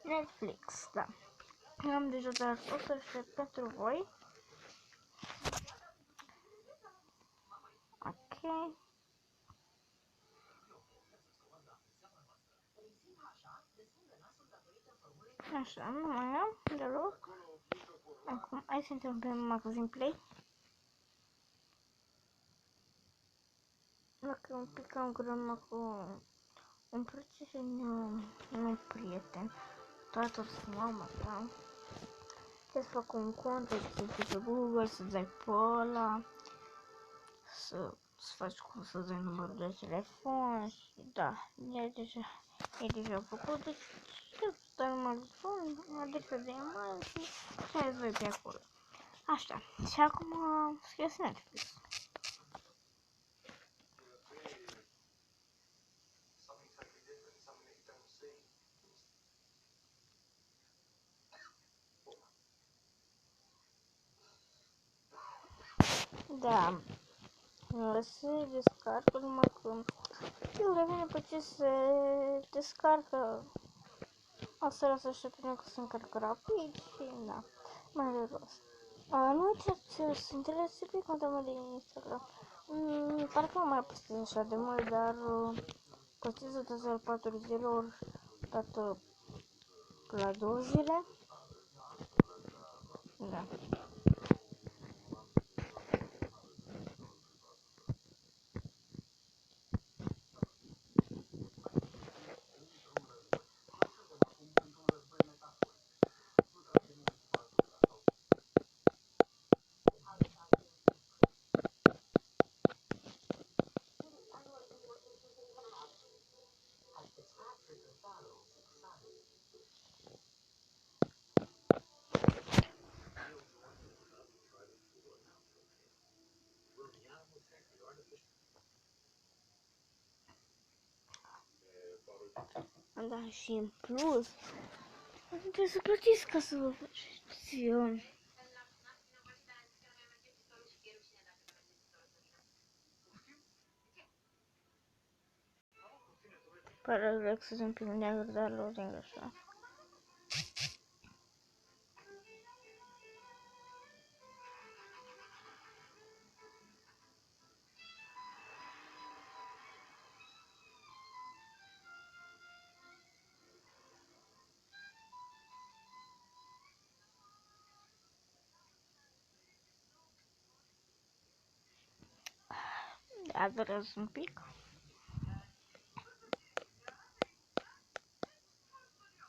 Netflix, da. Am deja dat postările pentru voi. Ok. Așa, nu mai am deloc. Acum, hai să intrăm pe magazin Play. Dacă un pic am grămă cu un un prieten, toată mama ta, trebuie să fac un cont, să te pe Google, să dai pe ăla, să faci cum să dai numărul de telefon și da, e deja făcut, deci trebuie să dai numărul de telefon, adresa de e-mail și ce voi pe acolo. Așa, și acum scrieți Netflix. Da, se descarcă numai că eu revine pe ce se descarcă. O să las așa pentru că se încărcă rapid și da, mai de rost. Nu uitați să interesați pe contul meu de Instagram. Parcă nu mai postez așa de mult, dar postez o 4 zile ori dată la 2 zile. Da. Da, și în plus, trebuie să plătiți ca să vă faceți. Pare rău să sunt un negru, dar loading așa. Da, durează un pic.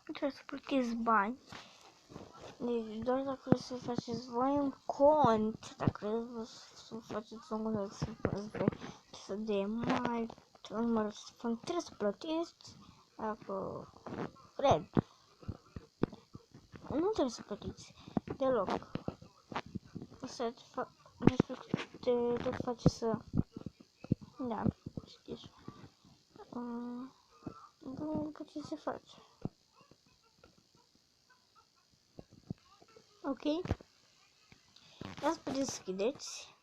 Trebuie să plătiți bani. Deci doar dacă vreți să faceți voi un cont, dacă vreți să faceți un cont, să faceți să de mai un număr de telefon, trebuie să plătiți. Dacă cred. Nu trebuie să plătiți deloc. Asta te tot face să... Da, știți. După ce se face. Ok. Dați pe deschideți.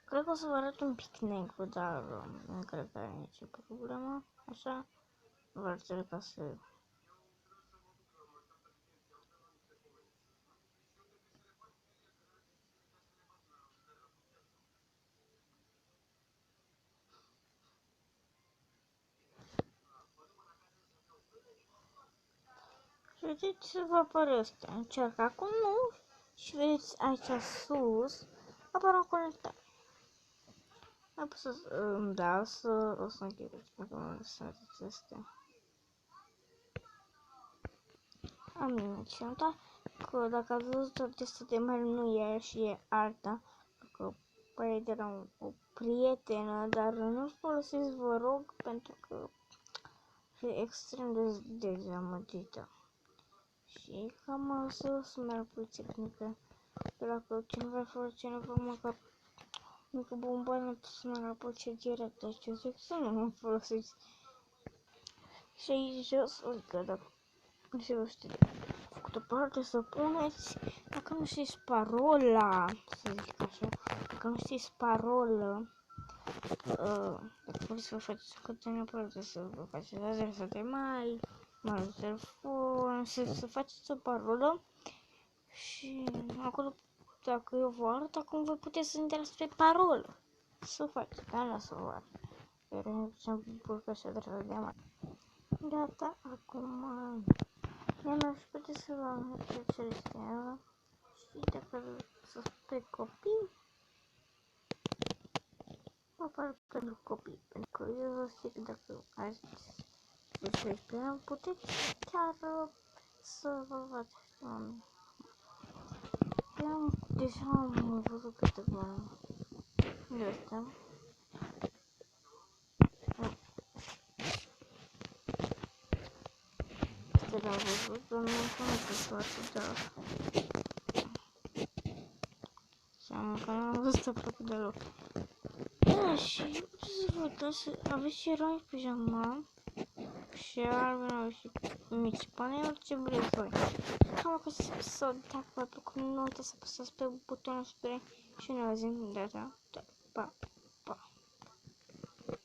Cred că o să vă arăt un pic negru, dar nu cred că are nicio problemă. Așa. Vă arăt ca să... Și vedeți să vă apare ăsta. Încerc acum nu. Și vedeți aici sus. Apare o conectare. Mai pot să... Da, o să închei pentru că nu să vedeți astea. Am menționat că dacă ați văzut o testă de mare nu e și e alta. Că pare de la o prietenă, dar nu folosiți, vă rog, pentru că e extrem de dezamăgită. Și cam o să merg pe tehnică. Dacă cineva face nevoie ca mică bomboană, să merg la poliție direct. Deci eu zic să nu mă folosiți. Și aici jos, uite, dacă nu se vă știe făcută parte să puneți, dacă nu știți parola, să zic așa, dacă nu știți parola, dacă vreți să vă faceți conținut, să vă faceți adresa de mail, telefon, să faceți o parolă și acolo, dacă eu vă arăt, acum voi puteți să intrați pe parolă. Să faceți, dar nu să vă arăt. Eu ce-am pus așa de mare. Gata, acum mi-am și puteți să vă mergeți celestea și dacă să spui copii, mă fac pentru copii, pentru că eu vă zic dacă ați să spunem, puteți chiar să vă faceți oameni. Deja am văzut câteva de astea. Astea le-am văzut, dar nu am cunoscut toate, dar seama că n-am văzut aproape deloc. Da, și să văd, aveți și eroi pijama și albe și mici pane, orice vreți voi. Cam acest episod, dacă v-a plăcut, nu uitați să apăsați pe butonul subscribe și ne auzim data. Pa!